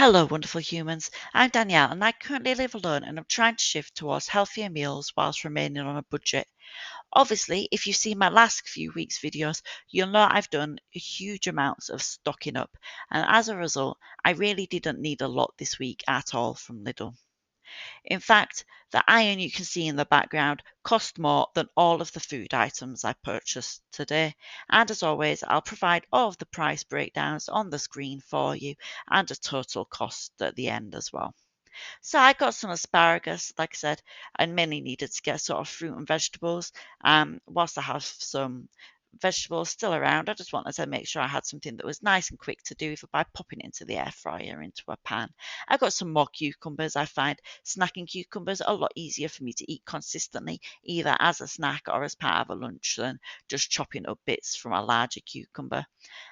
Hello, wonderful humans. I'm Danielle, and I currently live alone and I'm trying to shift towards healthier meals whilst remaining on a budget. Obviously, if you've seen my last few weeks' videos, you'll know I've done huge amounts of stocking up, and as a result, I really didn't need a lot this week at all from Lidl. In fact, the iron you can see in the background cost more than all of the food items I purchased today. And as always, I'll provide all of the price breakdowns on the screen for you and a total cost at the end as well. So I got some asparagus, like I said, I mainly needed to get sort of fruit and vegetables. Whilst I have some vegetables still around, I just wanted to make sure I had something that was nice and quick to do by popping into the air fryer into a pan. I got some more cucumbers. I find snacking cucumbers a lot easier for me to eat consistently, either as a snack or as part of a lunch than just chopping up bits from a larger cucumber.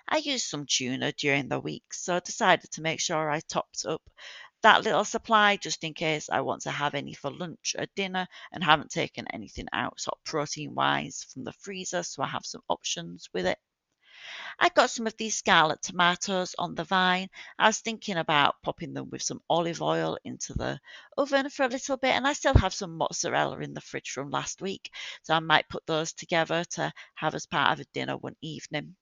I used some tuna during the week, so I decided to make sure I topped up that little supply just in case I want to have any for lunch or dinner and haven't taken anything out sort of protein wise from the freezer, so I have some options with it. I got some of these scarlet tomatoes on the vine. I was thinking about popping them with some olive oil into the oven for a little bit, and I still have some mozzarella in the fridge from last week, so I might put those together to have as part of a dinner one evening.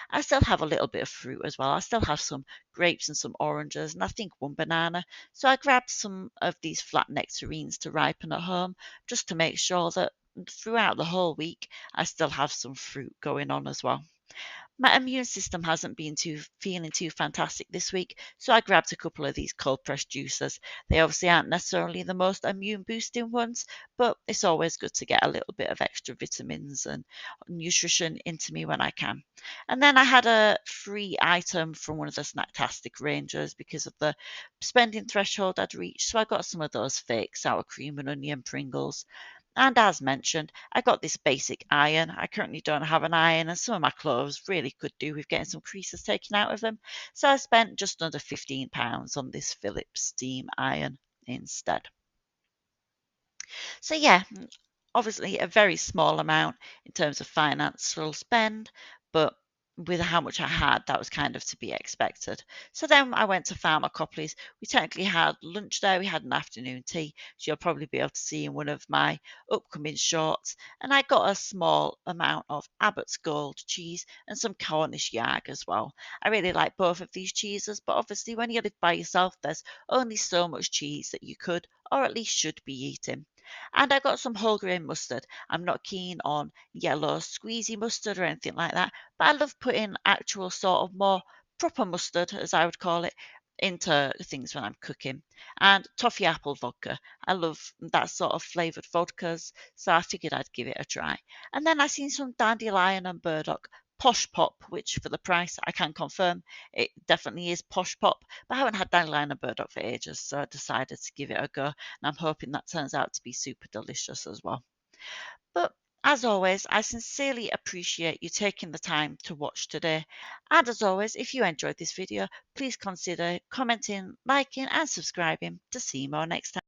I still have a little bit of fruit as well. I still have some grapes and some oranges, and I think one banana. So I grabbed some of these flat nectarines to ripen at home just to make sure that throughout the whole week I still have some fruit going on as well. My immune system hasn't been too feeling too fantastic this week, so I grabbed a couple of these cold pressed juices. They obviously aren't necessarily the most immune boosting ones, but it's always good to get a little bit of extra vitamins and nutrition into me when I can. And then I had a free item from one of the Snacktastic ranges because of the spending threshold I'd reached, so I got some of those fake sour cream and onion Pringles. And as mentioned, I got this basic iron. I currently don't have an iron, and some of my clothes really could do with getting some creases taken out of them. So I spent just under £15 on this Philips steam iron instead. So yeah, obviously a very small amount in terms of financial spend, but with how much I had, that was kind of to be expected. So then I went to Farmer Copley's. We technically had lunch there, we had an afternoon tea, which you'll probably be able to see in one of my upcoming shorts. And I got a small amount of Abbott's Gold cheese and some Cornish Yag as well. I really like both of these cheeses, but obviously when you live by yourself, there's only so much cheese that you could, or at least should be eating. And I got some whole grain mustard. I'm not keen on yellow squeezy mustard or anything like that, but I love putting actual sort of more proper mustard, as I would call it, into things when I'm cooking. And toffee apple vodka. I love that sort of flavoured vodkas, so I figured I'd give it a try. And then I seen some dandelion and burdock posh pop, which for the price I can confirm it definitely is posh pop, but I haven't had dandelion and burdock for ages, so I decided to give it a go, and I'm hoping that turns out to be super delicious as well. But as always, I sincerely appreciate you taking the time to watch today. And as always, if you enjoyed this video, please consider commenting, liking, and subscribing to see more next time.